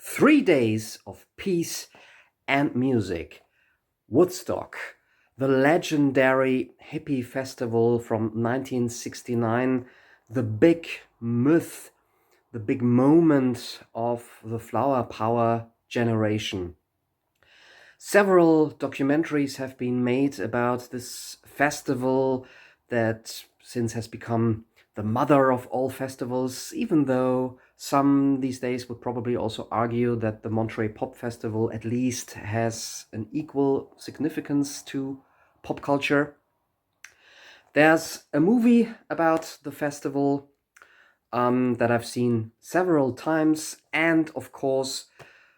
3 days of peace and music. Woodstock, the legendary hippie festival from 1969, the big myth, the big moment of the flower power generation. Several documentaries have been made about this festival that since has become the mother of all festivals, even though some these days would probably also argue that the Monterey Pop Festival at least has an equal significance to pop culture. There's a movie about the festival that I've seen several times, and of course,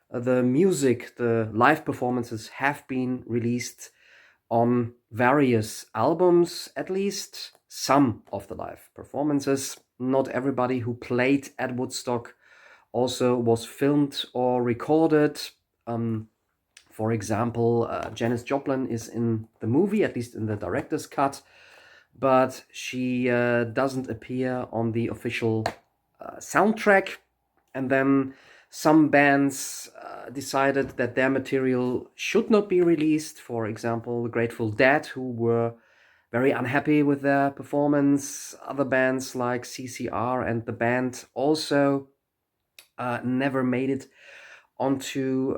the music, the live performances have been released on various albums, at least some of the live performances. Not everybody who played at Woodstock also was filmed or recorded. For example, Janis Joplin is in the movie, at least in the director's cut, but she doesn't appear on the official soundtrack. And then some bands decided that their material should not be released. For example, the Grateful Dead, who were very unhappy with their performance. Other bands like CCR and the band also never made it onto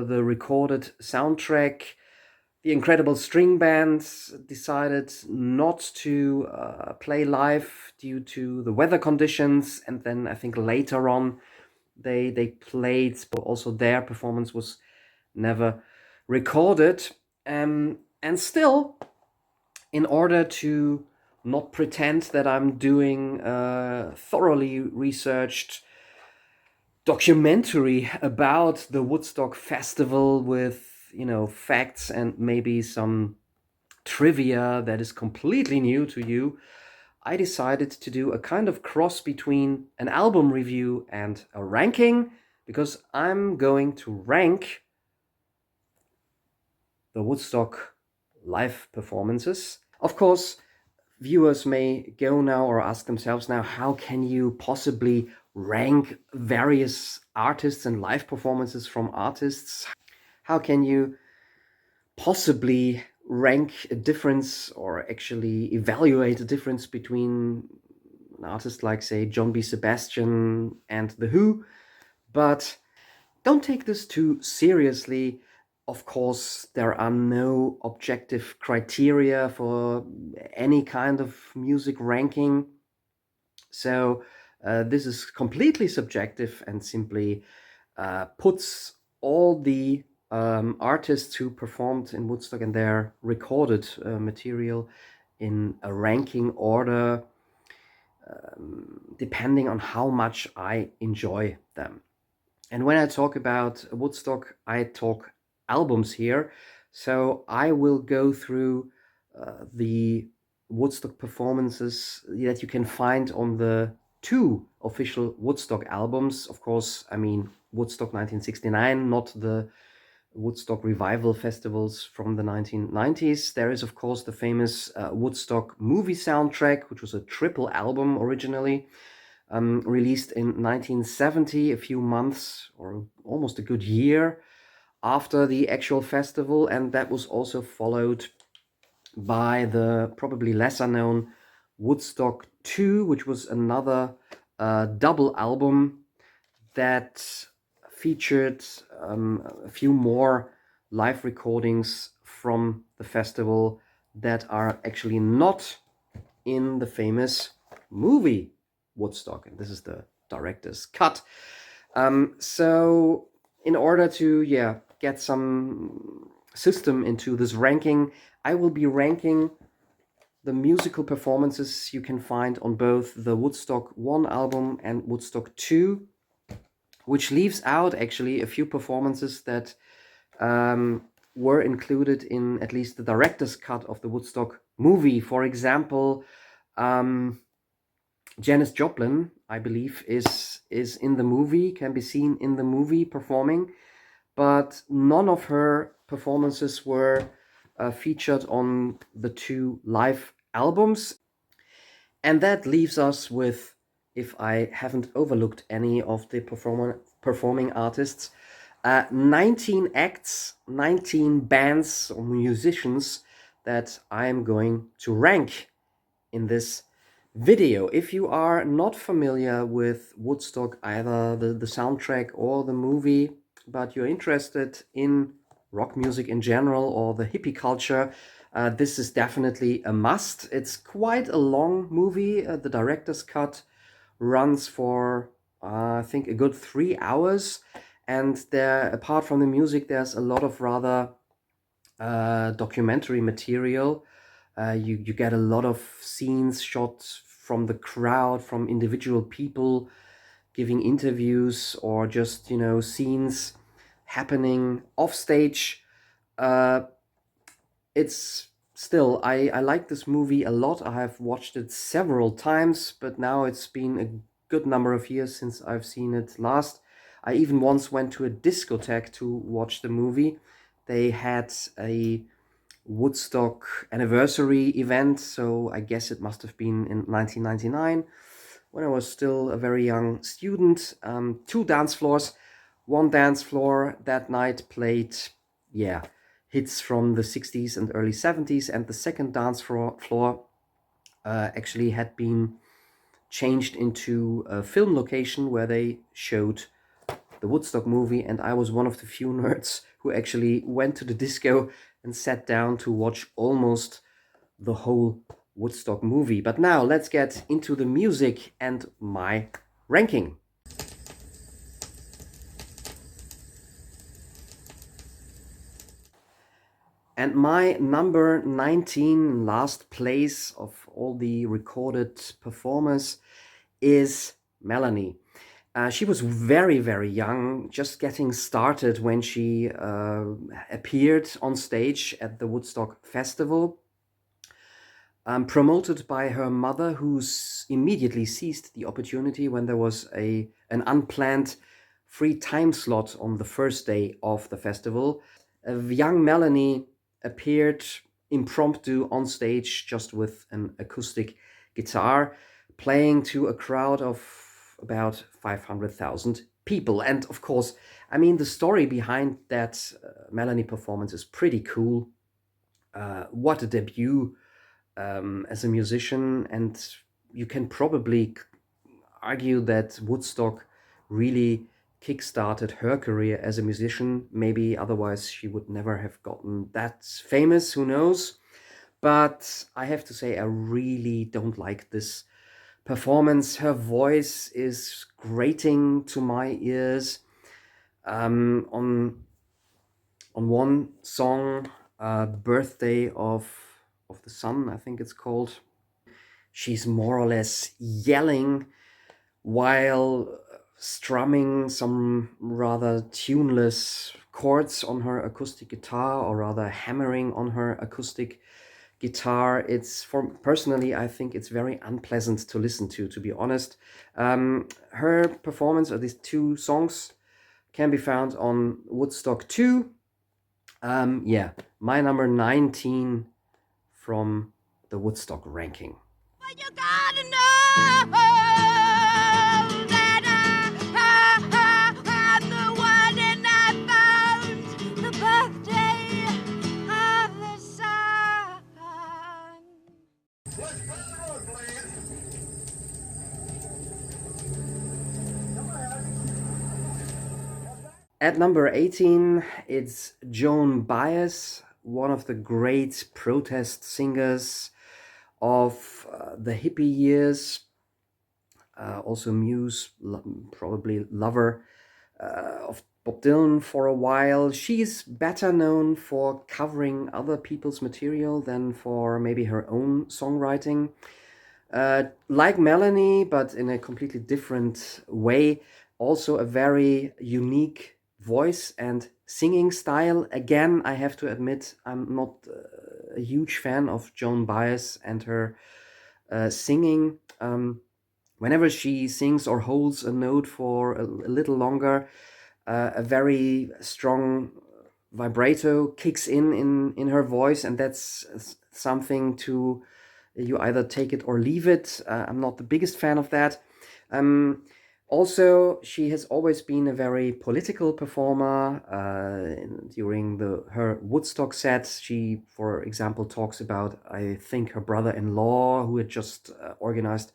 the recorded soundtrack. The Incredible String Band decided not to play live due to the weather conditions, and then I think later on they played, but also their performance was never recorded. And still, in order to not pretend that I'm doing a thoroughly researched documentary about the Woodstock Festival with, facts and maybe some trivia that is completely new to you, I decided to do a kind of cross between an album review and a ranking, because I'm going to rank the Woodstock live performances. Of course, viewers may go now or ask themselves now, how can you possibly rank various artists and live performances from artists? How can you possibly rank a difference or actually evaluate a difference between an artist like, say, John B. Sebastian and The Who? But don't take this too seriously. Of course, there are no objective criteria for any kind of music ranking. So this is completely subjective and simply puts all the artists who performed in Woodstock and their recorded material in a ranking order depending on how much I enjoy them. And when I talk about Woodstock, I talk albums here. So I will go through the Woodstock performances that you can find on the 2 official Woodstock albums. Of course, I mean Woodstock 1969, not the Woodstock revival festivals from the 1990s. There is, of course, the famous Woodstock movie soundtrack, which was a triple album originally, released in 1970, a few months or almost a good year after the actual festival. And that was also followed by the probably lesser known Woodstock 2, which was another double album that featured a few more live recordings from the festival that are actually not in the famous movie Woodstock. And this is the director's cut. So in order to get some system into this ranking, I will be ranking the musical performances you can find on both the Woodstock 1 album and Woodstock 2, which leaves out actually a few performances that were included in at least the director's cut of the Woodstock movie. For example, Janis Joplin, I believe, is in the movie, can be seen in the movie performing, but none of her performances were featured on the 2 live albums. And that leaves us with, if I haven't overlooked any of the performing artists. 19 acts, 19 bands or musicians that I'm going to rank in this video. If you are not familiar with Woodstock, either the soundtrack or the movie, but you're interested in rock music in general or the hippie culture, this is definitely a must. It's quite a long movie. The director's cut runs for, I think, a good 3 hours. And there, apart from the music, there's a lot of rather documentary material. You get a lot of scenes shot from the crowd, from individual people giving interviews, or just, scenes happening off stage. Uh, it's still, I like this movie a lot. I have watched it several times, but now it's been a good number of years since I've seen it last. I even once went to a discotheque to watch the movie. They had a Woodstock anniversary event, so I guess it must have been in 1999 when I was still a very young student. Two dance floors. One dance floor that night played, yeah, hits from the 60s and early 70s, and the second dance floor actually had been changed into a film location where they showed the Woodstock movie, and I was one of the few nerds who actually went to the disco and sat down to watch almost the whole Woodstock movie. But now let's get into the music and my ranking. And my number 19, last place of all the recorded performers, is Melanie. She was very, very young, just getting started when she appeared on stage at the Woodstock Festival. Promoted by her mother, who immediately seized the opportunity when there was an unplanned free time slot on the first day of the festival. Young Melanie appeared impromptu on stage just with an acoustic guitar, playing to a crowd of about 500,000 people. And of course, I mean, the story behind that Melanie performance is pretty cool. What a debut as a musician, and you can probably argue that Woodstock really kickstarted her career as a musician. Maybe otherwise she would never have gotten that famous, who knows? But I have to say, I really don't like this performance. Her voice is grating to my ears. On one song, Birthday of the Sun, I think it's called, she's more or less yelling while strumming some rather tuneless chords on her acoustic guitar, or rather hammering on her acoustic guitar. It's, for personally, I think it's very unpleasant to listen to be honest. Her performance of these two songs can be found on Woodstock 2. Yeah, my number 19 from the Woodstock ranking. Well, you gotta know that I'm the one, and I found the birthday of the sun. What's going on, man? At number 18, it's Joan Baez, one of the great protest singers of the hippie years. Also Muse, probably lover of Bob Dylan for a while. She's better known for covering other people's material than for maybe her own songwriting. Like Melanie, but in a completely different way. Also a very unique voice and singing style. Again, I have to admit, I'm not a huge fan of Joan Baez and her singing. Whenever she sings or holds a note for a little longer, a very strong vibrato kicks in her voice, and that's something to, you either take it or leave it. I'm not the biggest fan of that. Also, she has always been a very political performer. During her Woodstock sets, she, for example, talks about, I think, her brother-in-law who had just organized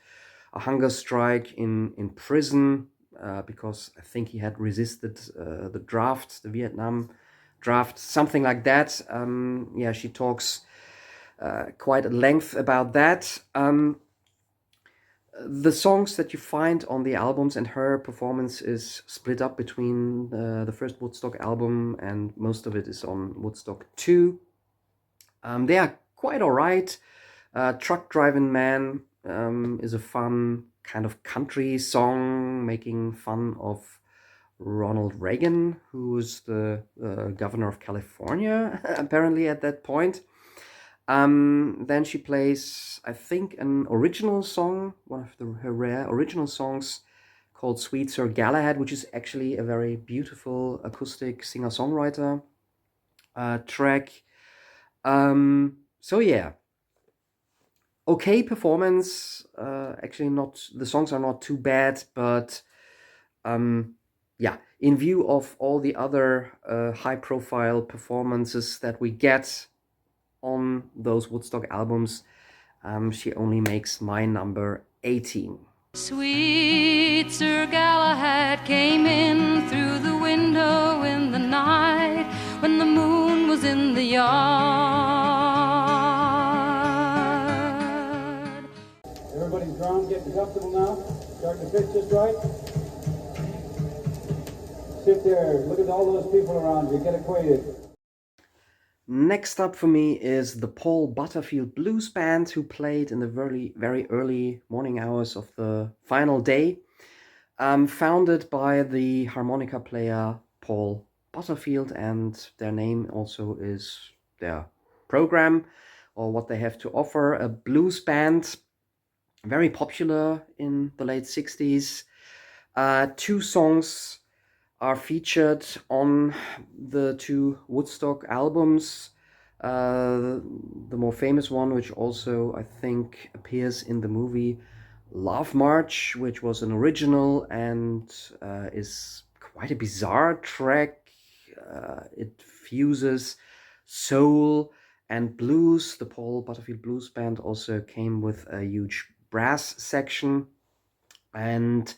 a hunger strike in prison because I think he had resisted the draft, the Vietnam draft, something like that. Yeah, she talks quite at length about that. The songs that you find on the albums and her performance is split up between the first Woodstock album, and most of it is on Woodstock 2. They are quite alright. Truck Driving Man is a fun kind of country song making fun of Ronald Reagan, who was the governor of California, apparently at that point. Then she plays, I think, an original song, one of her rare original songs called Sweet Sir Galahad, which is actually a very beautiful acoustic singer-songwriter track. So yeah, okay performance. Actually, not the songs are not too bad, but yeah, in view of all the other high-profile performances that we get on those Woodstock albums, she only makes my number 18. Sweet Sir Galahad came in through the window in the night when the moon was in the yard. Everybody's ground getting comfortable now? Starting to fit just right? Sit there, look at all those people around you, get acquainted. Next up for me is the Paul Butterfield Blues Band, who played in the very, very early morning hours of the final day. Founded by the harmonica player Paul Butterfield, and their name also is their program or what they have to offer, a blues band, very popular in the late 60s. Two songs are featured on the two Woodstock albums. The more famous one, which also I think appears in the movie Love March, which was an original and is quite a bizarre track. It fuses soul and blues. The Paul Butterfield Blues Band also came with a huge brass section. And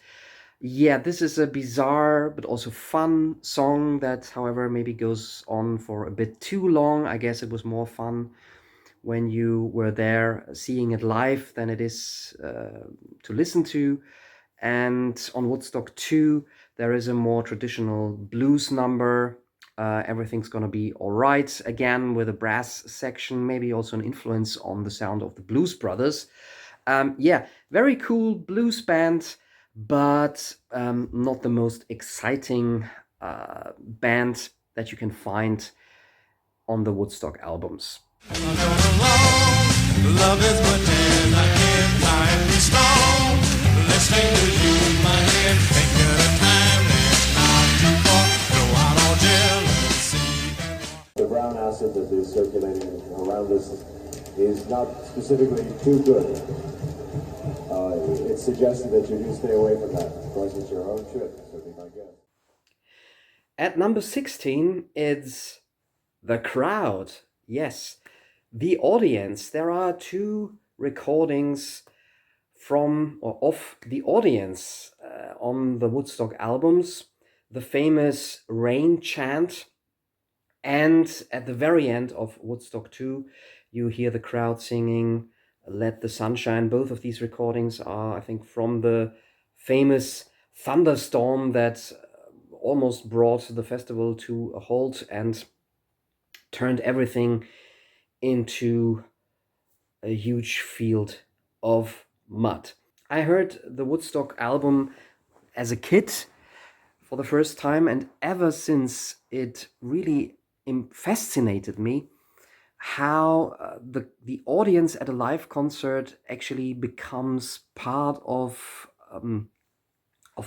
yeah, this is a bizarre but also fun song that, however, maybe goes on for a bit too long. I guess it was more fun when you were there seeing it live than it is to listen to. And on Woodstock 2, there is a more traditional blues number. Everything's Gonna Be Alright, again with a brass section, maybe also an influence on the sound of the Blues Brothers. Yeah, very cool blues band, but not the most exciting band that you can find on the Woodstock albums. Love is pretend, I can't find me strong. Listening to you in my head, thinking of time that's not too far. No, I don't jealousy. The brown acid that is circulating around us is not specifically too good. It's suggested that you do stay away from that. Of course, it's your own trip, so be my guest. At number 16, it's The Crowd. Yes, The Audience. There are two recordings from or of The Audience on the Woodstock albums. The famous Rain Chant, and at the very end of Woodstock 2, you hear the crowd singing Let the Sun Shine. Both of these recordings are, I think, from the famous thunderstorm that almost brought the festival to a halt and turned everything into a huge field of mud. I heard the Woodstock album as a kid for the first time, and ever since it really fascinated me how the audience at a live concert actually becomes part of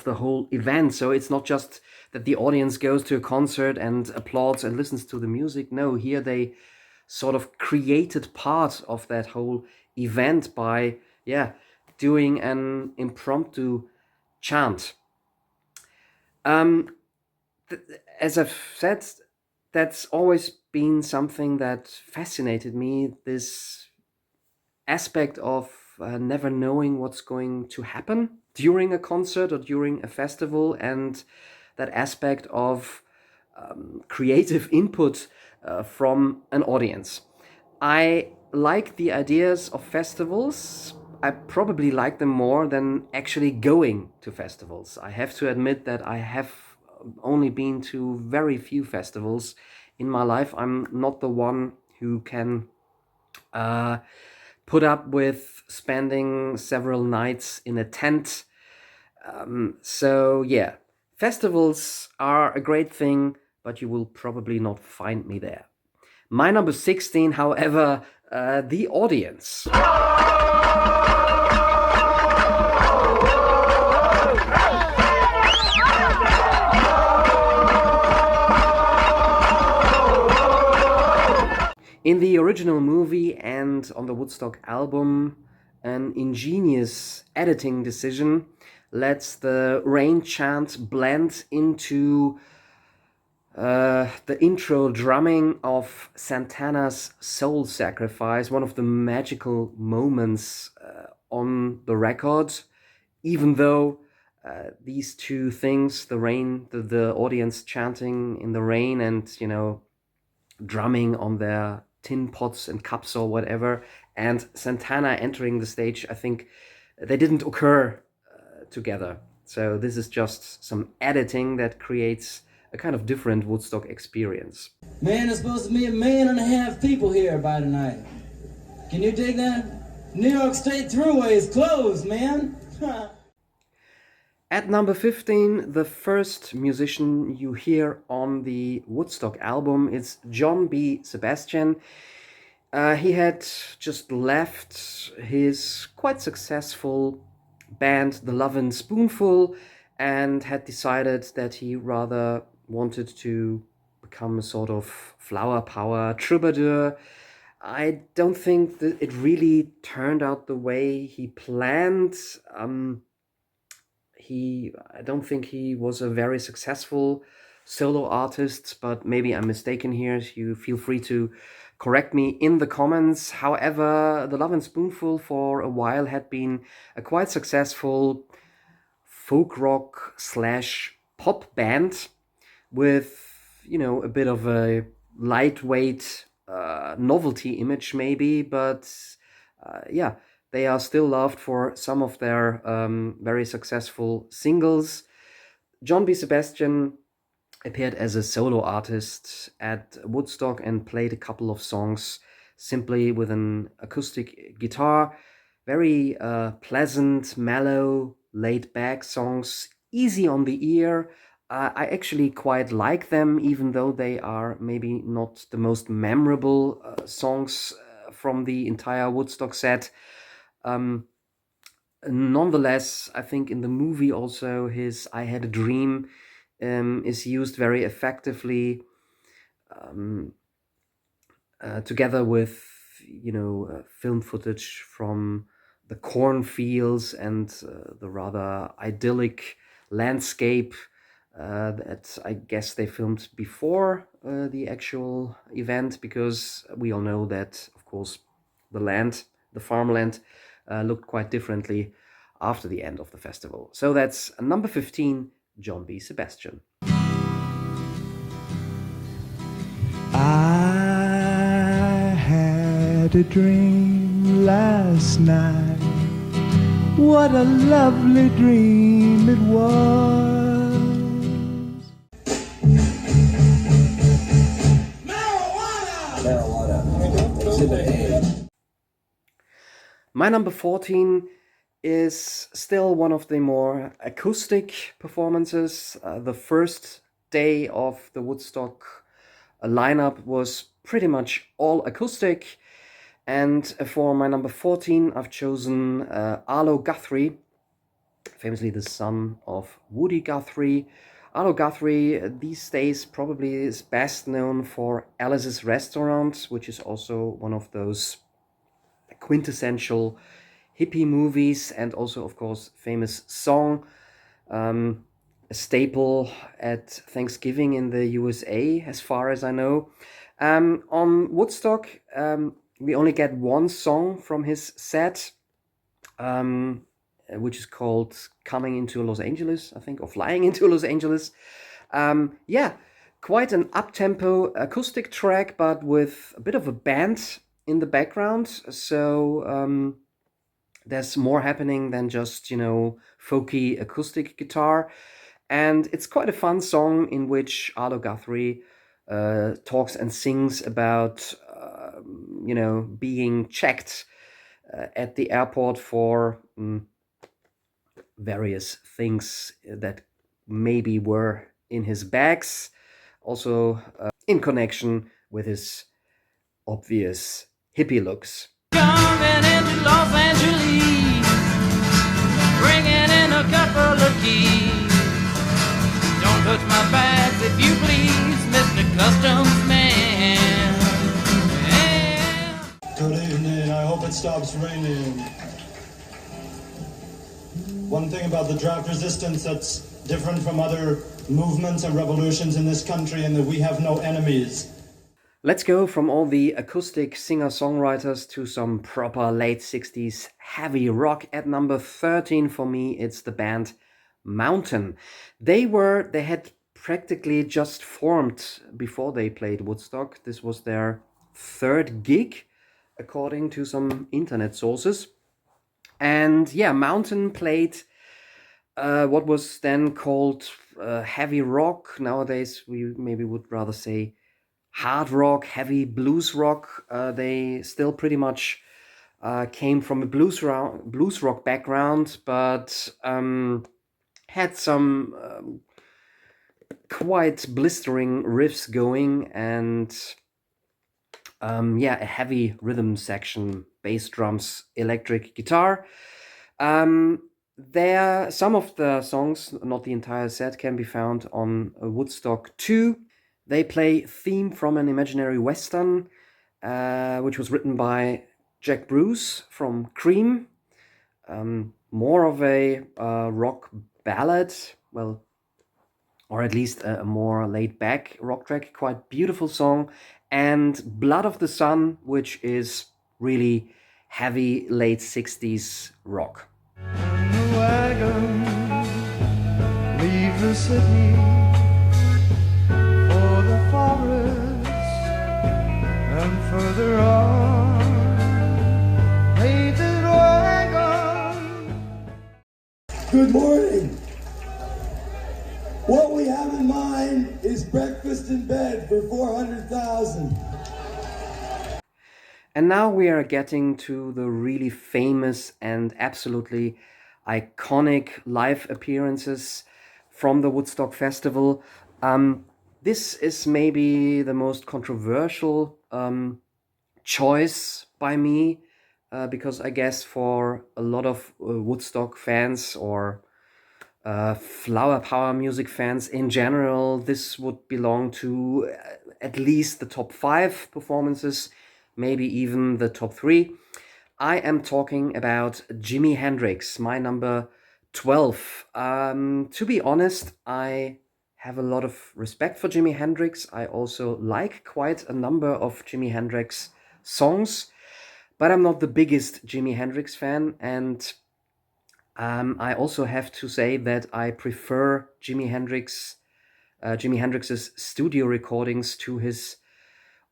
the whole event. So it's not just that the audience goes to a concert and applauds and listens to the music. No, here they sort of created part of that whole event by doing an impromptu chant. Um, as I've said, that's always been something that fascinated me. This aspect of never knowing what's going to happen during a concert or during a festival, and that aspect of creative input from an audience. I like the ideas of festivals. I probably like them more than actually going to festivals. I have to admit that I have only been to very few festivals in my life. I'm not the one who can uh, put up with spending several nights in a tent. So, yeah, festivals are a great thing, but you will probably not find me there. My number 16, however, the audience. In the original movie and on the Woodstock album, an ingenious editing decision lets the rain chant blend into the intro drumming of Santana's Soul Sacrifice, one of the magical moments on the record, even though these two things, the rain, the audience chanting in the rain and, drumming on their tin pots and cups or whatever, and Santana entering the stage, I think they didn't occur together. So this is just some editing that creates a kind of different Woodstock experience. Man, there's supposed to be 1.5 million people here by tonight. Can you dig that? New York State Thruway is closed, man. At number 15, the first musician you hear on the Woodstock album is John B. Sebastian. He had just left his quite successful band, The Lovin' Spoonful, and had decided that he rather wanted to become a sort of flower power troubadour. I don't think that it really turned out the way he planned. I don't think he was a very successful solo artist, but maybe I'm mistaken here. You feel free to correct me in the comments. However, the Lovin' Spoonful for a while had been a quite successful folk rock slash pop band with, a bit of a lightweight novelty image maybe, but yeah, they are still loved for some of their very successful singles. John B. Sebastian appeared as a solo artist at Woodstock and played a couple of songs simply with an acoustic guitar. Very pleasant, mellow, laid back songs, easy on the ear. I actually quite like them, even though they are maybe not the most memorable songs from the entire Woodstock set. Nonetheless, I think in the movie also his I Had a Dream is used very effectively together with, film footage from the cornfields and the rather idyllic landscape that I guess they filmed before the actual event, because we all know that, of course, the farmland, looked quite differently after the end of the festival. So that's number 15, John B. Sebastian. I had a dream last night. What a lovely dream it was. Marijuana! It's in the name. My number 14 is still one of the more acoustic performances. The first day of the Woodstock lineup was pretty much all acoustic. And for my number 14, I've chosen Arlo Guthrie, famously the son of Woody Guthrie. Arlo Guthrie these days probably is best known for Alice's Restaurant, which is also one of those quintessential hippie movies, and also, of course, famous song. a staple at Thanksgiving in the USA, as far as I know. On Woodstock, we only get one song from his set, which is called Coming into Los Angeles, I think, or Flying into Los Angeles. Yeah, quite an up-tempo acoustic track, but with a bit of a band in the background. So there's more happening than just, folky acoustic guitar. And it's quite a fun song in which Arlo Guthrie talks and sings about, being checked at the airport for various things that maybe were in his bags, also in connection with his obvious hippie looks. Coming into Los Angeles, bringing in a couple of keys. Don't touch my bags if you please, Mr. Customs Man. Good evening, I hope it stops raining. One thing about the draft resistance that's different from other movements and revolutions in this country, and that we have no enemies. Let's go from all the acoustic singer-songwriters to some proper late 60s heavy rock. At number 13 for me, it's the band Mountain. They had practically just formed before they played Woodstock. This was their third gig, according to some internet sources. And yeah, Mountain played what was then called heavy rock. Nowadays, we maybe would rather say hard rock, heavy blues rock. They still pretty much came from a blues rock background, but had some quite blistering riffs going, and a heavy rhythm section, bass drums, electric guitar. Some of the songs, not the entire set, can be found on Woodstock 2. They play Theme from an Imaginary Western, which was written by Jack Bruce from Cream. More of a rock ballad, well, or at least a more laid-back rock track. Quite beautiful song. And Blood of the Sun, which is really heavy late 60s rock. When the wagon leave the city for the forest and further on, painted wagon. Good morning. What we have in mind is breakfast in bed for 400,000. And now we are getting to the really famous and absolutely iconic live appearances from the Woodstock Festival. This is maybe the most controversial choice by me, because I guess for a lot of Woodstock fans or flower power music fans in general, this would belong to at least the top 5 performances, maybe even the top 3. I am talking about Jimi Hendrix, my number 12. To be honest, I have a lot of respect for Jimi Hendrix. I also like quite a number of Jimi Hendrix songs, but I'm not the biggest Jimi Hendrix fan, and I also have to say that I prefer Jimi Hendrix's studio recordings to his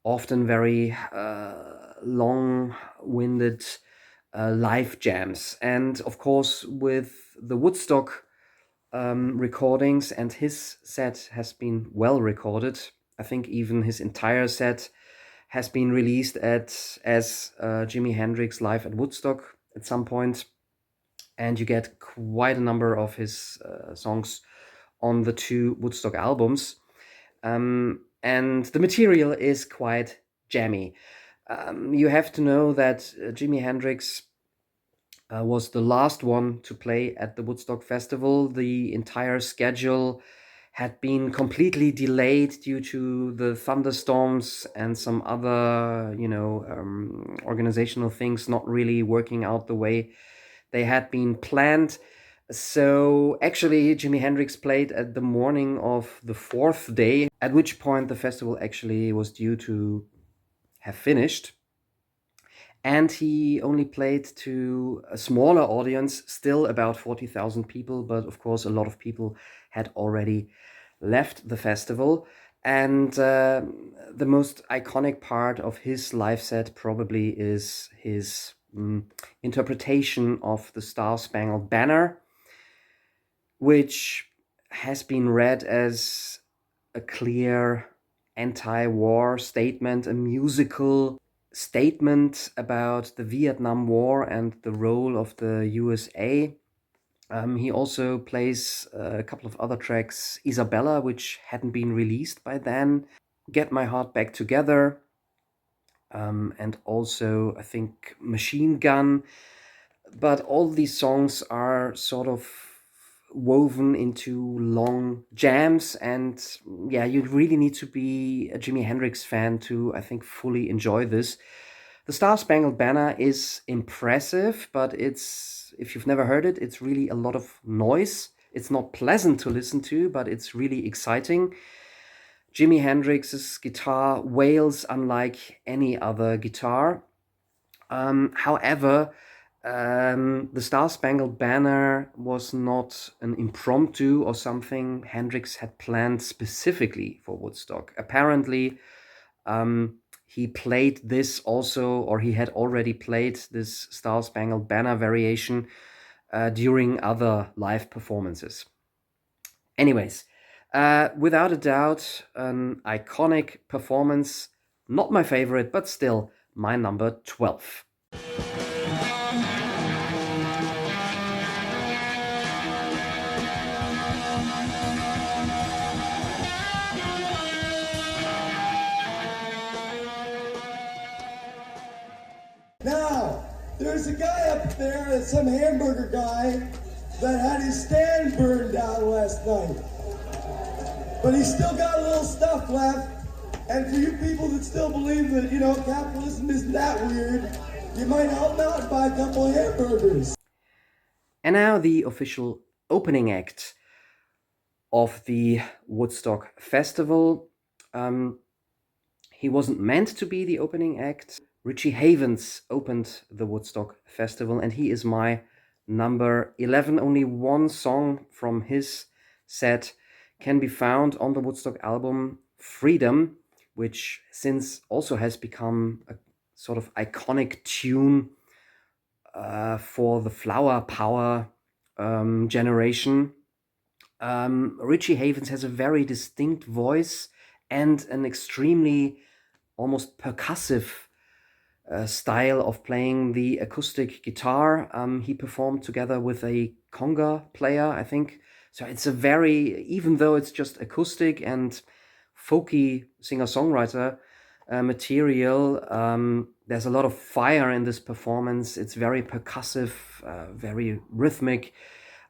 often very long-winded live jams. And of course, with the Woodstock recordings, and his set has been well recorded. I think even his entire set has been released as Jimi Hendrix Live at Woodstock at some point. And you get quite a number of his songs on the 2 Woodstock albums. And the material is quite jammy. You have to know that Jimi Hendrix was the last one to play at the Woodstock Festival. The entire schedule had been completely delayed due to the thunderstorms and some other, organizational things not really working out the way they had been planned. So actually, Jimi Hendrix played at the morning of the fourth day, at which point the festival actually was due to have finished. And he only played to a smaller audience, still about 40,000 people, but of course, a lot of people had already left the festival. And the most iconic part of his live set probably is his interpretation of the Star Spangled Banner, which has been read as a clear anti-war statement, a musical statement about the Vietnam War and the role of the USA. He also plays a couple of other tracks, Isabella, which hadn't been released by then, Get My Heart Back Together, and also, I think, Machine Gun. But all these songs are sort of woven into long jams, and yeah, you really need to be a Jimi Hendrix fan to, I think, fully enjoy this. The Star Spangled Banner is impressive, but if you've never heard it, it's really a lot of noise. It's not pleasant to listen to, but it's really exciting. Jimi Hendrix's guitar wails unlike any other guitar. However, the Star Spangled Banner was not an impromptu or something Hendrix had planned specifically for Woodstock. Apparently, he played this also, or he had already played this Star Spangled Banner variation during other live performances. Anyways, without a doubt, an iconic performance. Not my favorite, but still my number 12. Now, there's a guy up there, some hamburger guy, that had his stand burned down last night. But he's still got a little stuff left. And for you people that still believe that, capitalism isn't that weird, you might help out and buy a couple of hamburgers. And now the official opening act of the Woodstock Festival. He wasn't meant to be the opening act. Richie Havens opened the Woodstock Festival, and he is my number 11. Only one song from his set can be found on the Woodstock album Freedom, which since also has become a sort of iconic tune for the flower power generation. Richie Havens has a very distinct voice and an extremely almost percussive style of playing the acoustic guitar. He performed together with a conga player, I think. So it's a very, even though it's just acoustic and folky singer-songwriter material, there's a lot of fire in this performance. It's very percussive, very rhythmic.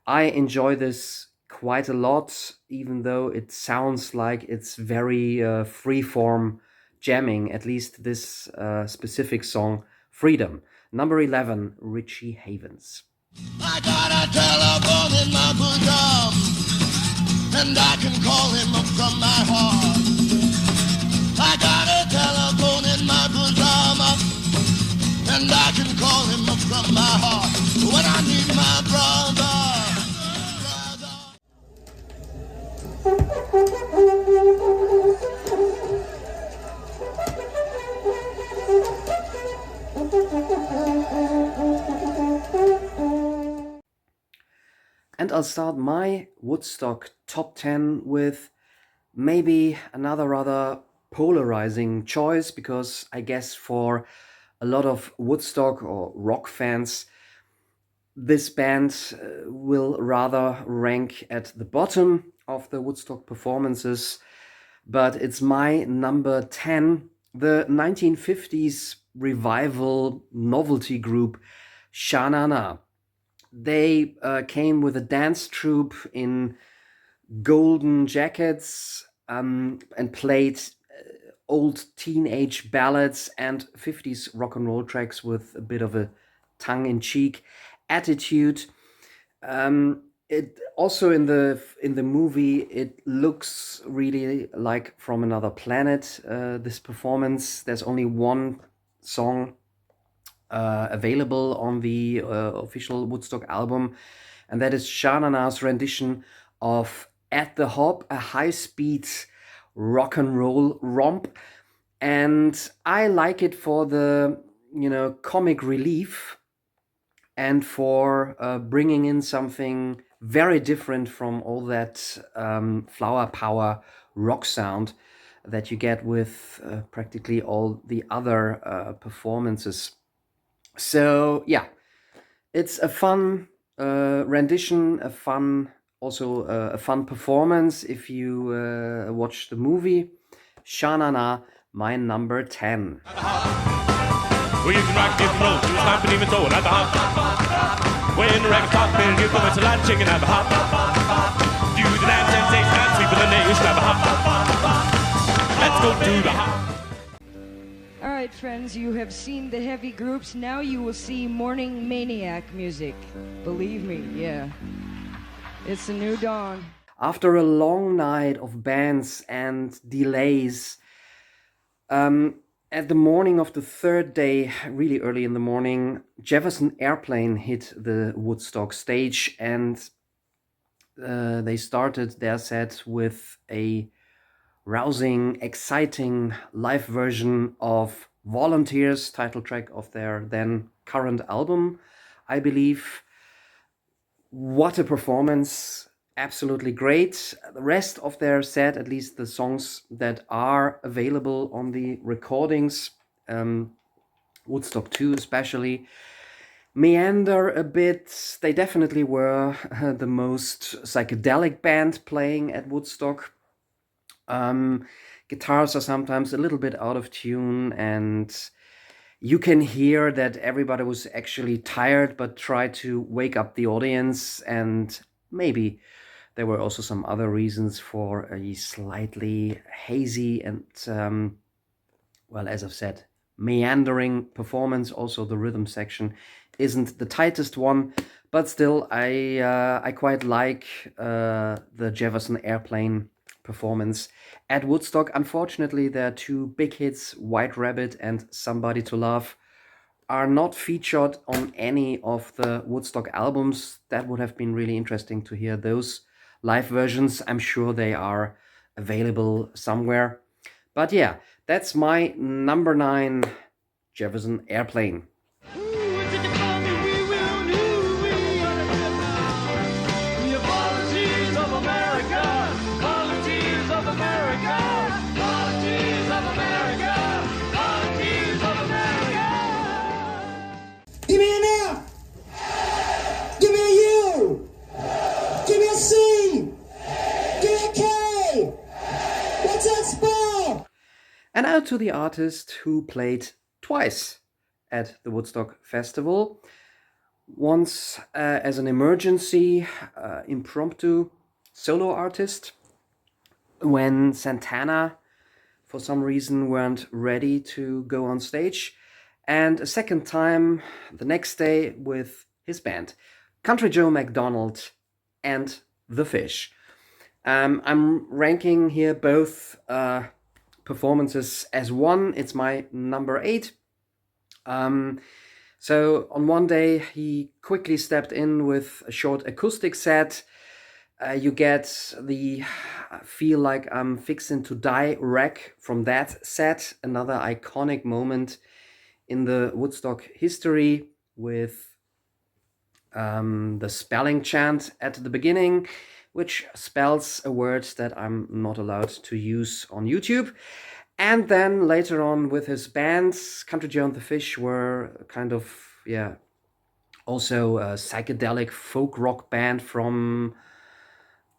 I enjoy this quite a lot, even though it sounds like it's very free-form jamming, at least this specific song, Freedom. Number 11, Richie Havens. I got a telephone in my bosom, and I can call him up from my heart. I got a telephone in my bosom, and I can call him up from my heart when I need my brother. And I'll start my Woodstock top 10 with maybe another rather polarizing choice, because I guess for a lot of Woodstock or rock fans, this band will rather rank at the bottom of the Woodstock performances. But it's my number 10, the 1950s revival novelty group Sha-na-na. They came with a dance troupe in golden jackets and played old teenage ballads and 50s rock and roll tracks with a bit of a tongue-in-cheek attitude. it also in the movie it looks really like from another planet. This performance, there's only one song available on the official Woodstock album, and that is Sha-na-na's rendition of At the Hop, a high-speed rock and roll romp. And I like it for the, comic relief and for bringing in something very different from all that flower power rock sound that you get with practically all the other performances. So yeah, it's a fun rendition, a fun performance if you watch the movie. Sha-na-na, my number 10. Well, you can rock, you can roll, you can stomp and even throw it at the hop. When the record starts playing, here comes a lot of chicken at the hop. Do the dance sensation, and sweep in the nation at the hop. Let's go to the hop. All right, friends, you have seen the heavy groups. Now you will see morning maniac music. Believe me, yeah. It's a new dawn. After a long night of bands and delays, at the morning of the third day, really early in the morning, Jefferson Airplane hit the Woodstock stage, and they started their set with a rousing, exciting live version of Volunteers, title track of their then current album, I believe. What a performance. Absolutely great. The rest of their set, at least the songs that are available on the recordings, Woodstock 2 especially, meander a bit. They definitely were the most psychedelic band playing at Woodstock. Guitars are sometimes a little bit out of tune, and you can hear that everybody was actually tired but tried to wake up the audience, and maybe there were also some other reasons for a slightly hazy and, as I've said, meandering performance. Also, the rhythm section isn't the tightest one, but still, I quite like the Jefferson Airplane performance at Woodstock. Unfortunately, their two big hits, White Rabbit and Somebody to Love, are not featured on any of the Woodstock albums. That would have been really interesting to hear those live versions. I'm sure they are available somewhere. But yeah, that's my number 9, Jefferson Airplane. Give me an F! Give me a U! Give me a C! Give me a K! What's that spell? And out to the artist who played twice at the Woodstock Festival. Once as an emergency, impromptu solo artist, when Santana, for some reason, weren't ready to go on stage. And a second time the next day with his band, Country Joe McDonald and The Fish. I'm ranking here both performances as one. It's my number 8. So on one day, he quickly stepped in with a short acoustic set. You get the Feel Like I'm Fixin' to Die wreck from that set, another iconic moment in the Woodstock history, with the spelling chant at the beginning, which spells a word that I'm not allowed to use on YouTube. And then later on with his bands, Country Joe and the Fish were kind of, also a psychedelic folk rock band from,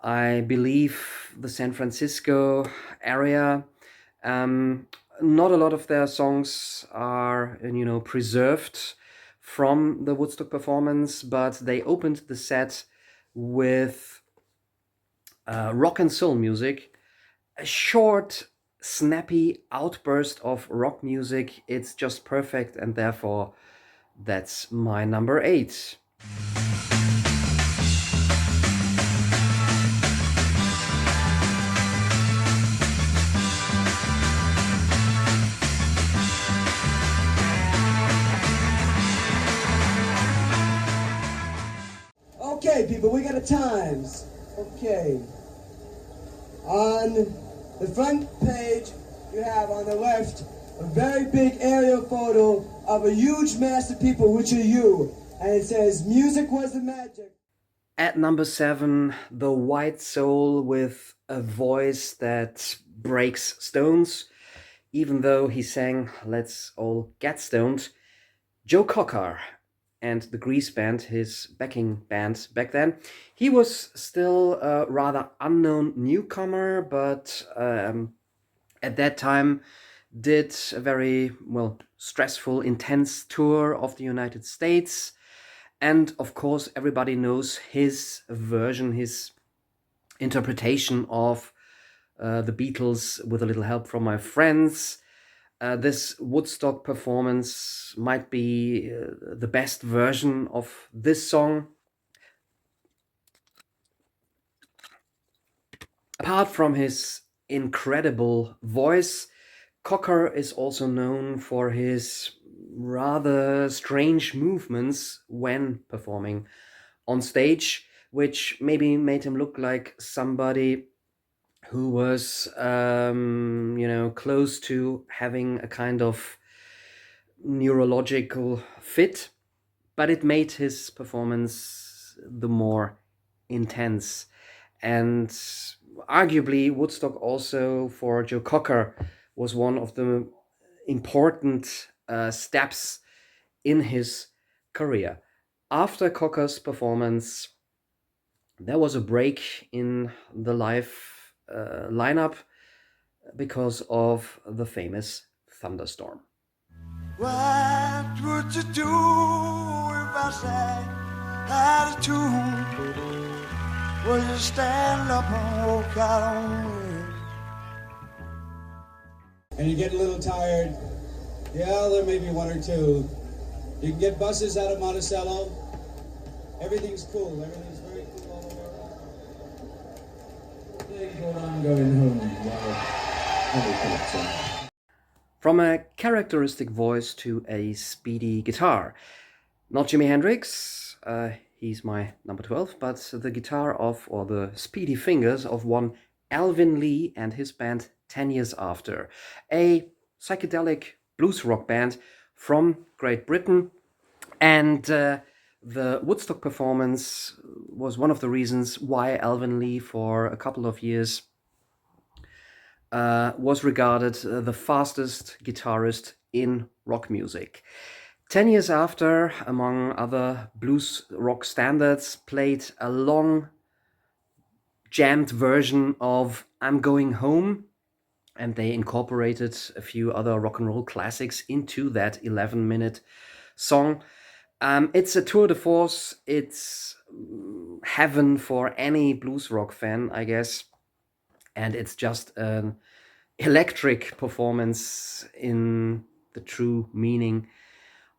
I believe, the San Francisco area. Not a lot of their songs are, preserved from the Woodstock performance, but they opened the set with rock and soul music, a short, snappy outburst of rock music. It's just perfect, and therefore that's my number 8. people, we got a Times. Okay. On the front page, you have on the left a very big aerial photo of a huge mass of people, which are you. And it says, music was the magic. At number 7, the white soul with a voice that breaks stones, even though he sang Let's All Get Stoned, Joe Cocker and the Grease Band, his backing band back then. He was still a rather unknown newcomer, but at that time did a very, stressful, intense tour of the United States. And of course, everybody knows his version, his interpretation of the Beatles with a little help from my friends. This Woodstock performance might be the best version of this song. Apart from his incredible voice, Cocker is also known for his rather strange movements when performing on stage, which maybe made him look like somebody who was, close to having a kind of neurological fit, but it made his performance the more intense. And arguably, Woodstock also for Joe Cocker was one of the important steps in his career. After Cocker's performance, there was a break in the live lineup because of the famous thunderstorm. What would you do if I said had a tune? Would you stand up and walk out on me? And you get a little tired. Yeah, there may be one or two. You can get buses out of Monticello. Everything's cool. Everything's very cool all the way around. Things what I'm going home. From a characteristic voice to a speedy guitar. Not Jimi Hendrix, he's my number 12, but the guitar or the speedy fingers of one Alvin Lee and his band 10 Years After, a psychedelic blues rock band from Great Britain. And the Woodstock performance was one of the reasons why Alvin Lee for a couple of years was regarded the fastest guitarist in rock music. 10 Years After, among other blues rock standards, played a long jammed version of I'm Going Home, and they incorporated a few other rock and roll classics into that 11-minute song. It's a tour de force. It's heaven for any blues rock fan, I guess. And it's just an electric performance in the true meaning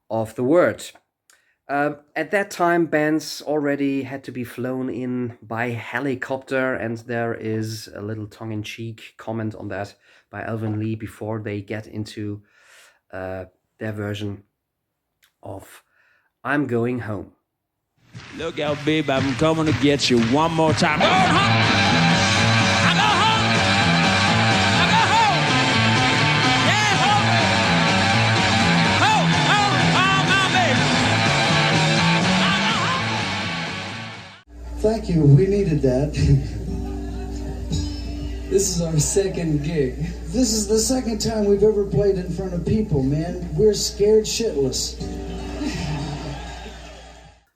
of the word. At that time, bands already had to be flown in by helicopter, and there is a little tongue-in-cheek comment on that by Alvin Lee before they get into their version of I'm Going Home. Look out, babe, I'm coming to get you one more time. I'm going home. I'm going home. I'm going home. Yeah, home. Home, home, home, my baby. Thank you, we needed that. This is our second gig. This is the second time we've ever played in front of people, man. We're scared shitless.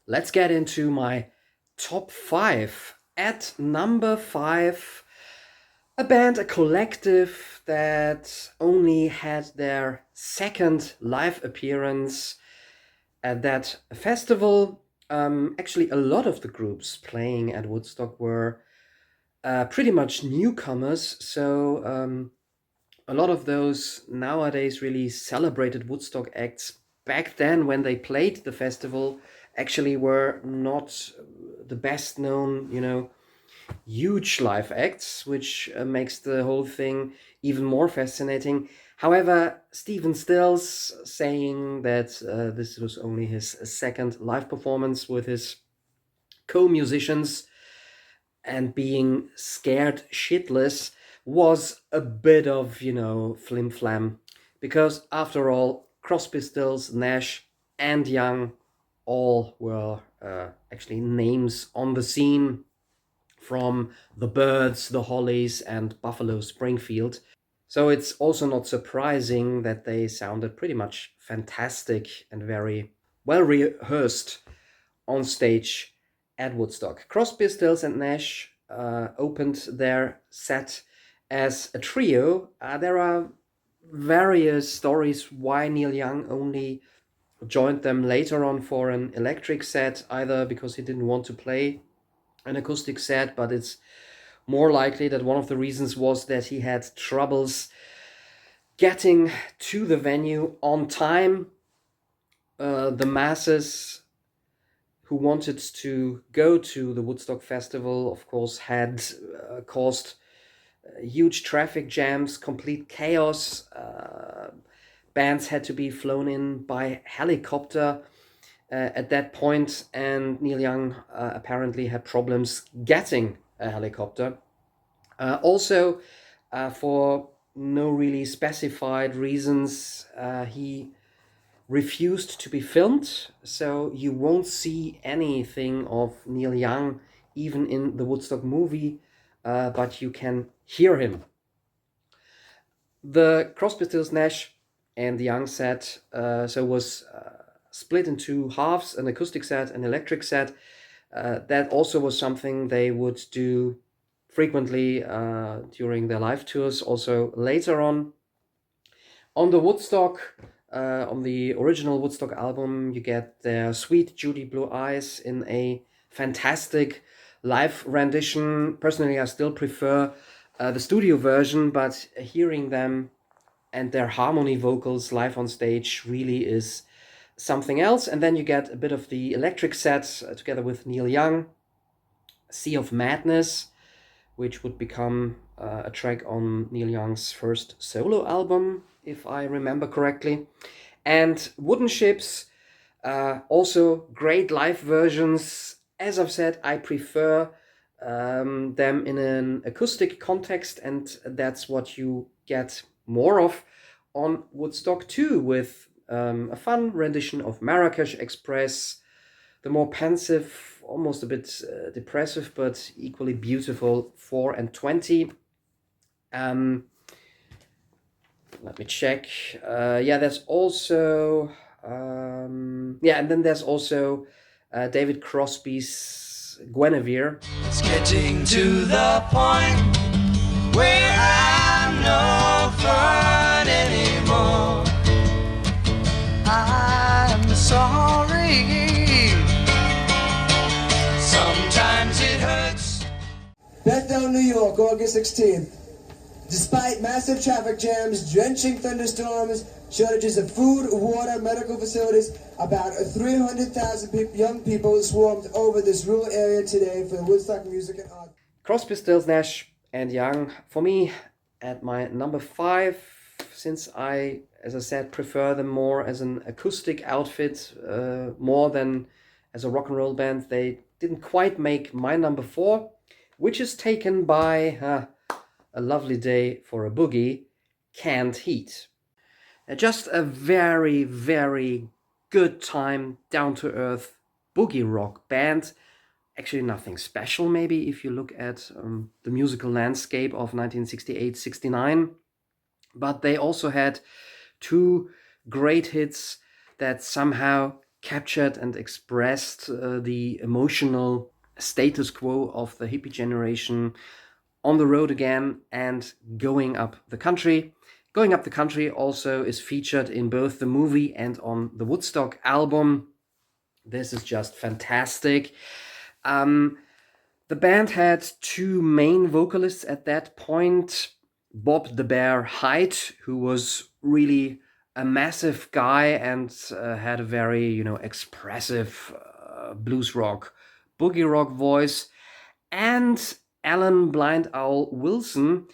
Let's get into my top 5. At number 5, a band, a collective that only had their second live appearance at that festival. Actually, a lot of the groups playing at Woodstock were pretty much newcomers, so a lot of those nowadays really celebrated Woodstock acts back then when they played the festival actually were not the best known, huge live acts, which makes the whole thing even more fascinating. However, Stephen Stills saying that this was only his second live performance with his co-musicians and being scared shitless was a bit of, flim-flam. Because after all, Crosby, Stills, Nash, and Young all were actually names on the scene from the Byrds, the Hollies, and Buffalo Springfield. So it's also not surprising that they sounded pretty much fantastic and very well rehearsed on stage at Woodstock. Crosby, Stills, and Nash opened their set as a trio. There are various stories why Neil Young only joined them later on for an electric set, either because he didn't want to play an acoustic set, but it's more likely that one of the reasons was that he had troubles getting to the venue on time. The masses who wanted to go to the Woodstock Festival, of course, had caused huge traffic jams, complete chaos. Bands had to be flown in by helicopter at that point, and Neil Young apparently had problems getting a helicopter. Also, for no really specified reasons, he refused to be filmed, so you won't see anything of Neil Young even in the Woodstock movie, but you can hear him. The Crosby, Stills, Nash and Young set was split in two halves, an acoustic set, an electric set. That also was something they would do frequently during their live tours, also later on. On the Woodstock, on the original Woodstock album, you get their Sweet Judy Blue Eyes in a fantastic live rendition. Personally, I still prefer the studio version, but hearing them and their harmony vocals live on stage really is something else. And then you get a bit of the electric set together with Neil Young, Sea of Madness, which would become a track on Neil Young's first solo album, if I remember correctly. And Wooden Ships, also great live versions. As I've said, I prefer them in an acoustic context, and that's what you get more of on Woodstock 2, with a fun rendition of Marrakesh Express, the more pensive, almost a bit depressive, but equally beautiful 4 and 20. Let me check. There's also... and then there's also David Crosby's Guinevere. It's getting to the point where I'm no fun anymore. I'm sorry. Sometimes it hurts. Bethel, New York, August 16th. Despite massive traffic jams, drenching thunderstorms, shortages of food, water, medical facilities, about 300,000 young people swarmed over this rural area today for the Woodstock Music and Art. Crosby, Stills, Nash and Young, for me, at my number 5, since I, as I said, prefer them more as an acoustic outfit, more than as a rock and roll band. They didn't quite make my number 4, which is taken by A Lovely Day for a Boogie, Canned Heat. Just a very, very good time, down-to-earth boogie rock band. Actually nothing special maybe if you look at the musical landscape of 1968-69. But they also had 2 great hits that somehow captured and expressed the emotional status quo of the hippie generation, On the Road Again and Going Up the Country. Going Up the Country also is featured in both the movie and on the Woodstock album. This is just fantastic. The band had 2 main vocalists at that point. Bob the Bear Hyde, who was really a massive guy and had a very, expressive blues rock, boogie rock voice. And Alan Blind Owl Wilson,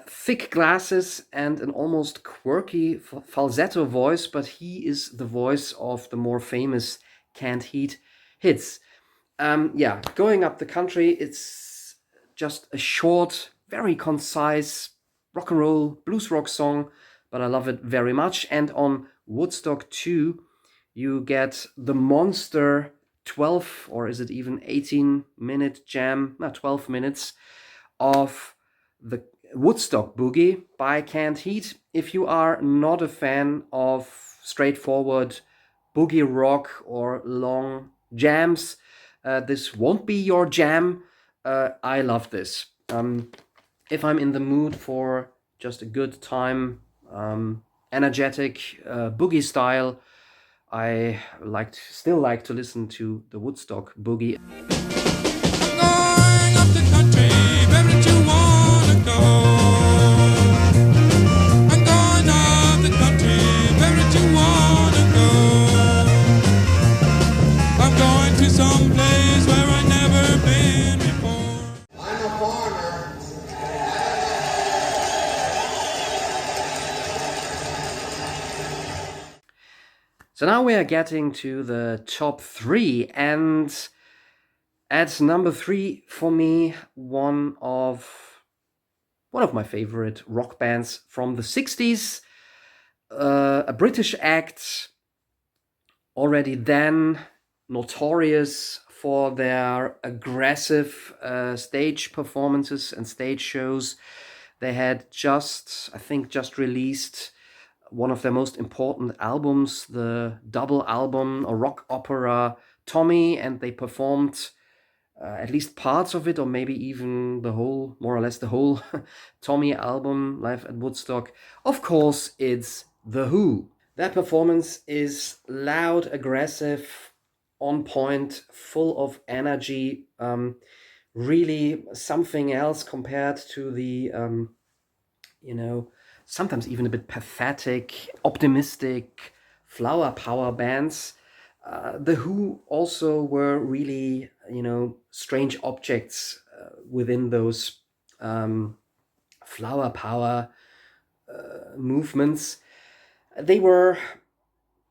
thick glasses and an almost quirky falsetto voice, but he is the voice of the more famous Canned Heat hits. Yeah, Going Up the Country, it's just a short, very concise rock and roll blues rock song, but I love it very much. And on Woodstock 2, you get the monster 12, or is it even 18-minute jam, not 12 minutes, of the Woodstock Boogie by Canned Heat. If you are not a fan of straightforward boogie rock or long jams, this won't be your jam. I love this. If I'm in the mood for just a good time, energetic boogie style, I still like to listen to the Woodstock Boogie. Going up the country, where did you wanna go? I'm going up the country, where did you wanna go? I'm going to some place where I never been before. I'm a farmer. So now we are getting to the top 3, and at number 3 for me, one of my favorite rock bands from the 60s, a British act, already then notorious for their aggressive stage performances and stage shows. They had just released one of their most important albums, the double album, a rock opera, Tommy, and they performed at least parts of it, or maybe even more or less the whole Tommy album live at Woodstock. Of course, it's The Who. That performance is loud, aggressive, on point, full of energy, really something else compared to the, sometimes even a bit pathetic, optimistic flower power bands. The Who also were really, strange objects within those flower power movements. They were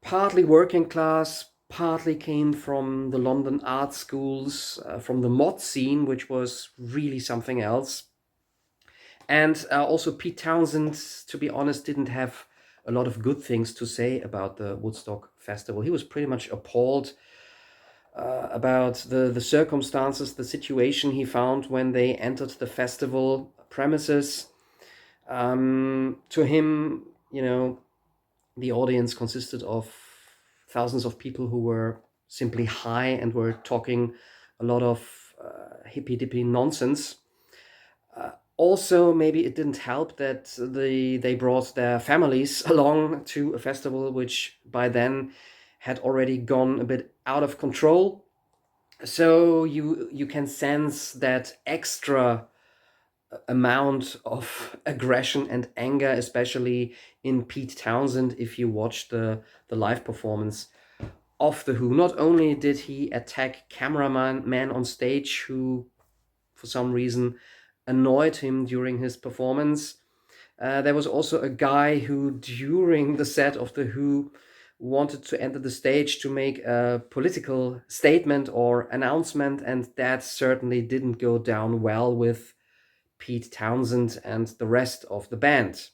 partly working class, partly came from the London art schools, from the mod scene, which was really something else. And also Pete Townsend, to be honest, didn't have a lot of good things to say about the Woodstock Festival. He was pretty much appalled about the circumstances, the situation he found when they entered the festival premises. To him, the audience consisted of thousands of people who were simply high and were talking a lot of hippy-dippy nonsense. Also, maybe it didn't help that they brought their families along to a festival which by then had already gone a bit out of control. So you can sense that extra amount of aggression and anger, especially in Pete Townsend, if you watch the live performance of The Who. Not only did he attack cameraman on stage who, for some reason, annoyed him during his performance, there was also a guy who, during the set of The Who, wanted to enter the stage to make a political statement or announcement, and that certainly didn't go down well with Pete Townsend and the rest of the band.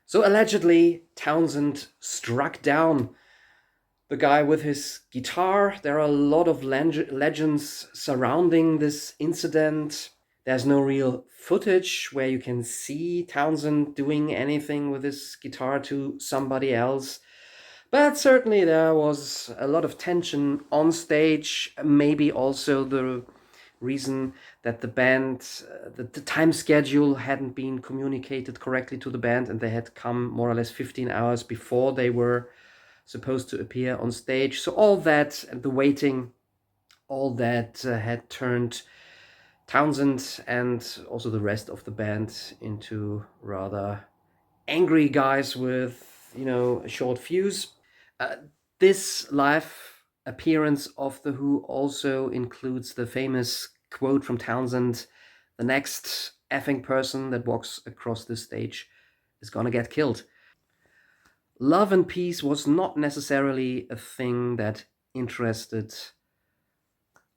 So allegedly, Townsend struck down the guy with his guitar. There are a lot of legends surrounding this incident. There's no real footage where you can see Townsend doing anything with his guitar to somebody else. But certainly there was a lot of tension on stage. Maybe also the reason that the band, the time schedule hadn't been communicated correctly to the band, and they had come more or less 15 hours before they were supposed to appear on stage. So all that, and the waiting, all that had turned Townsend and also the rest of the band into rather angry guys with, a short fuse. This live appearance of The Who also includes the famous quote from Townsend: "The next effing person that walks across this stage is gonna get killed." Love and peace was not necessarily a thing that interested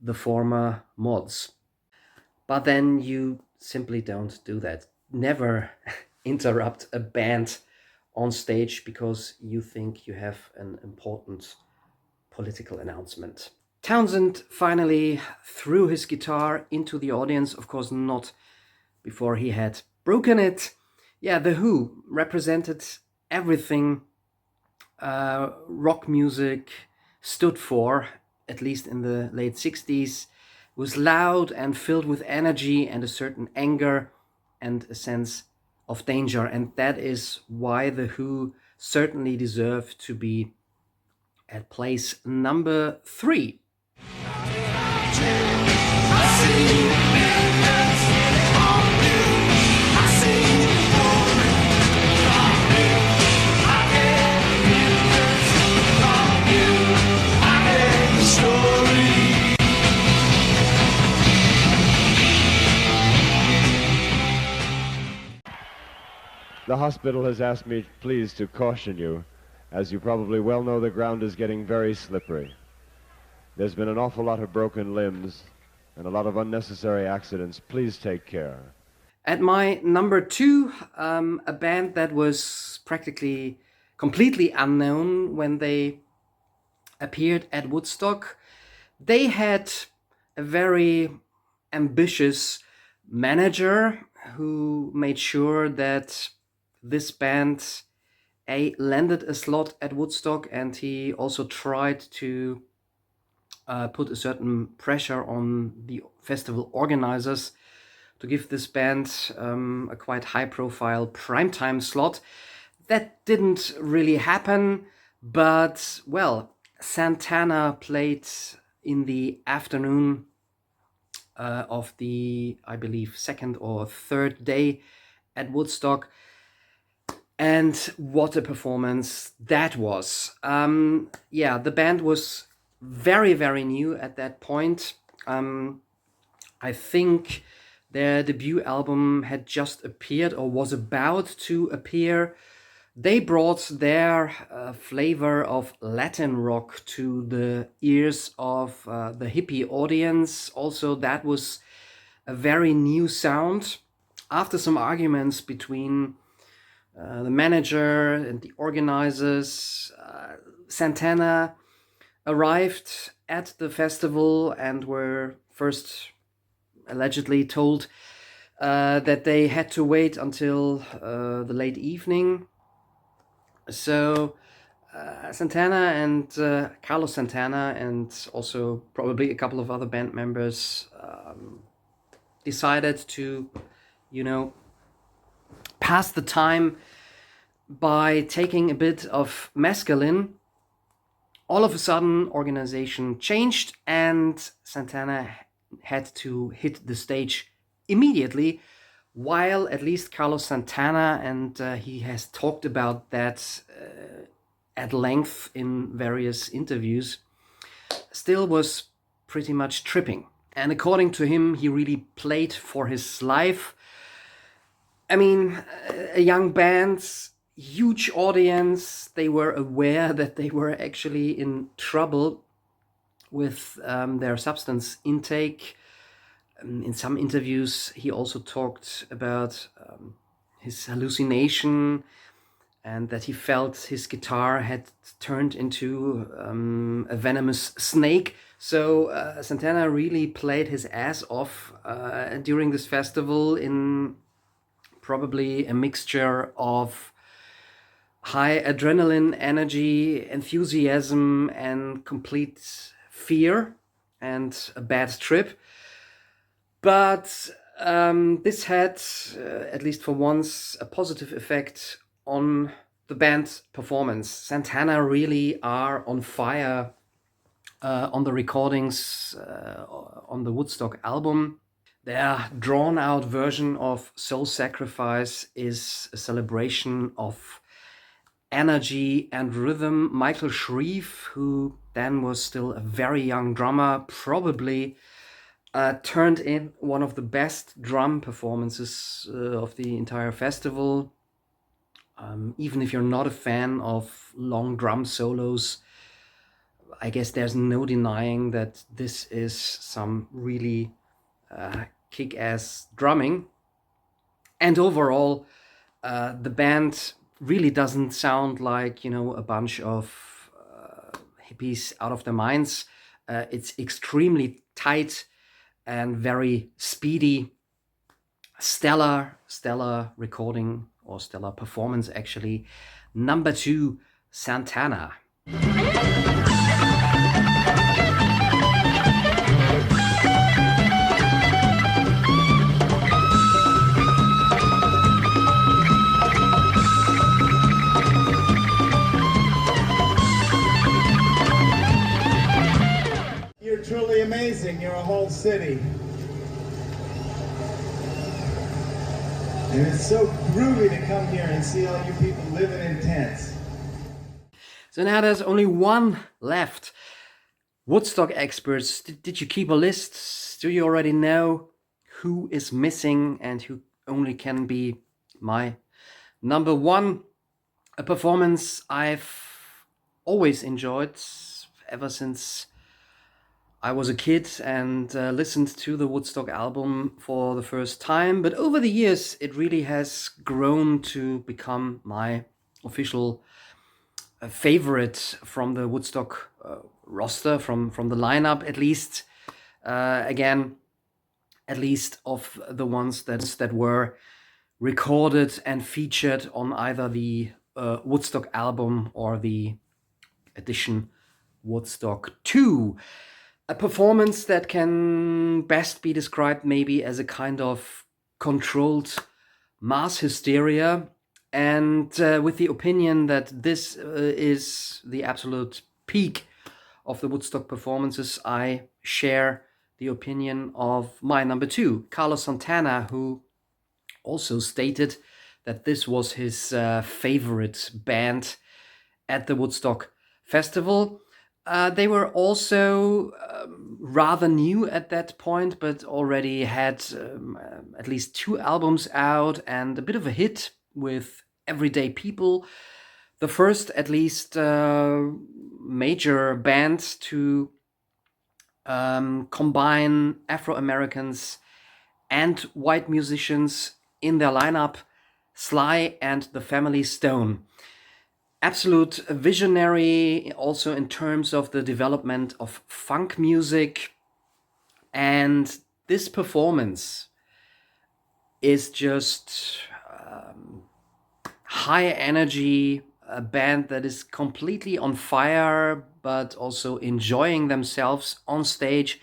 the former mods. But then you simply don't do that. Never interrupt a band on stage because you think you have an important political announcement. Townsend finally threw his guitar into the audience, of course not before he had broken it. Yeah, The Who represented everything rock music stood for, at least in the late 60s. It was loud and filled with energy and a certain anger and a sense of danger. And that is why The Who certainly deserve to be at place number 3. The hospital has asked me, please, to caution you. As you probably well know, the ground is getting very slippery. There's been an awful lot of broken limbs and a lot of unnecessary accidents. Please take care. At my number 2, a band that was practically completely unknown when they appeared at Woodstock. They had a very ambitious manager who made sure that this band landed a slot at Woodstock, and he also tried to put a certain pressure on the festival organizers to give this band a quite high-profile primetime slot. That didn't really happen, but, well, Santana played in the afternoon of the, I believe, second or third day at Woodstock. And what a performance that was. Yeah, the band was very, very new at that point. I think their debut album had just appeared or was about to appear. They brought their flavor of Latin rock to the ears of the hippie audience. Also, that was a very new sound. After some arguments between the manager and the organizers, Santana arrived at the festival and were first allegedly told that they had to wait until the late evening. So Santana and Carlos Santana and also probably a couple of other band members decided to, pass the time by taking a bit of mescaline. All of a sudden, organization changed and Santana had to hit the stage immediately, while at least Carlos Santana, and he has talked about that at length in various interviews, still was pretty much tripping. And according to him, he really played for his life. I mean, a young band, huge audience, they were aware that they were actually in trouble with their substance intake. In some interviews, he also talked about his hallucination and that he felt his guitar had turned into a venomous snake. So Santana really played his ass off during this festival in probably a mixture of high adrenaline energy, enthusiasm, and complete fear and a bad trip. But this had, at least for once, a positive effect on the band's performance. Santana really are on fire on the recordings on the Woodstock album. Their drawn-out version of Soul Sacrifice is a celebration of energy and rhythm. Michael Shreve, who then was still a very young drummer, probably turned in one of the best drum performances of the entire festival. Even if you're not a fan of long drum solos, I guess there's no denying that this is some really kick-ass drumming. And overall, the band really doesn't sound like, a bunch of hippies out of their minds. It's extremely tight and very speedy. Stellar recording, or stellar performance actually. Number 2, Santana. You're truly amazing. You're a whole city. And it's so groovy to come here and see all you people living in tents. So now there's only one left. Woodstock experts, did you keep a list? Do you already know who is missing and who only can be my number 1? A performance I've always enjoyed ever since I was a kid and listened to the Woodstock album for the first time. But over the years, it really has grown to become my official favorite from the Woodstock roster, from the lineup at least. Again, at least of the ones that were recorded and featured on either the Woodstock album or the edition Woodstock 2. A performance that can best be described maybe as a kind of controlled mass hysteria, and with the opinion that this is the absolute peak of the Woodstock performances, I share the opinion of my number 2, Carlos Santana, who also stated that this was his favorite band at the Woodstock Festival. They were also rather new at that point, but already had at least 2 albums out and a bit of a hit with Everyday People. The first, at least, major band to combine Afro-Americans and white musicians in their lineup, Sly and the Family Stone. Absolute visionary also in terms of the development of funk music. And this performance is just high energy, a band that is completely on fire, but also enjoying themselves on stage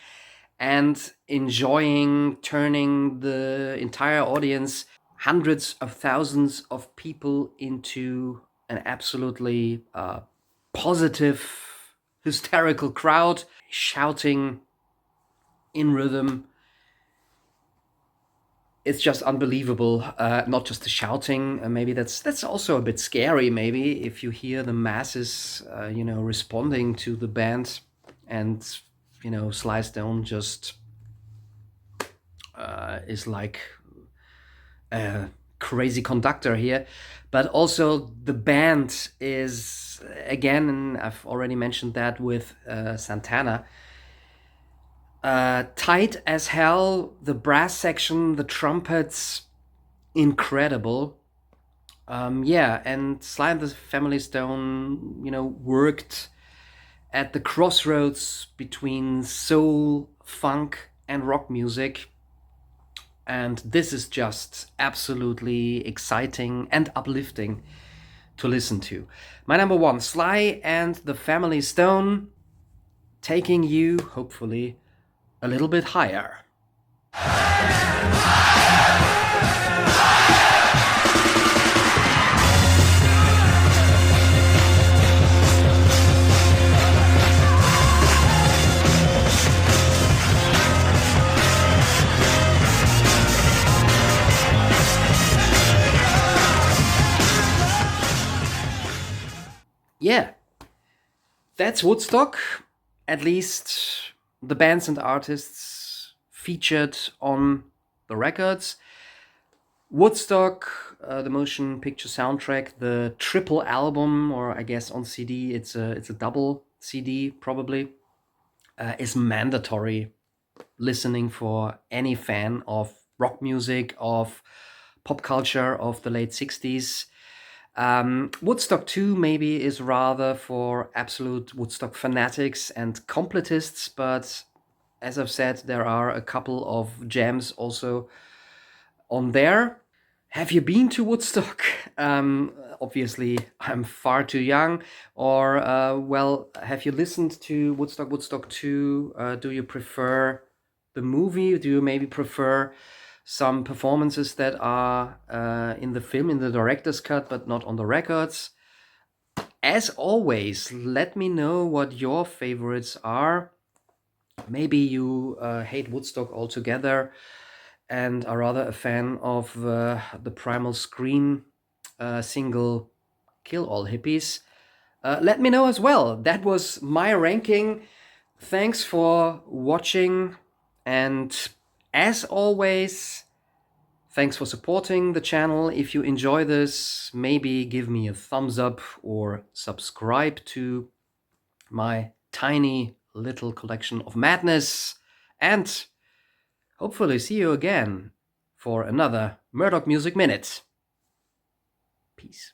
and enjoying turning the entire audience, hundreds of thousands of people, into an absolutely positive, hysterical crowd, shouting in rhythm. It's just unbelievable. Not just the shouting. Maybe that's also a bit scary. Maybe if you hear the masses, responding to the band, and Sly Stone just is like a crazy conductor here. But also the band is, again, and I've already mentioned that with Santana, tight as hell. The brass section, the trumpets, incredible. And Sly and the Family Stone, worked at the crossroads between soul, funk, and rock music. And this is just absolutely exciting and uplifting to listen to. My number 1, Sly and the Family Stone, taking you, hopefully, a little bit higher. Yeah, that's Woodstock. At least the bands and artists featured on the records. Woodstock, the motion picture soundtrack, the triple album, or I guess on CD it's a double CD probably, is mandatory listening for any fan of rock music, of pop culture of the late 60s. Woodstock 2 maybe is rather for absolute Woodstock fanatics and completists, but as I've said, there are a couple of jams also on there. Have you been to Woodstock? Obviously, I'm far too young. Or, well, have you listened to Woodstock 2? Do you prefer the movie? Do you maybe prefer some performances that are in the film, in the director's cut, but not on the records? As always, let me know what your favorites are. Maybe you hate Woodstock altogether and are rather a fan of the Primal Scream single Kill All Hippies. Let me know as well. That was my ranking. Thanks for watching, and as always, thanks for supporting the channel. If you enjoy this, maybe give me a thumbs up or subscribe to my tiny little collection of madness, and hopefully see you again for another Murdock Music Minute. Peace.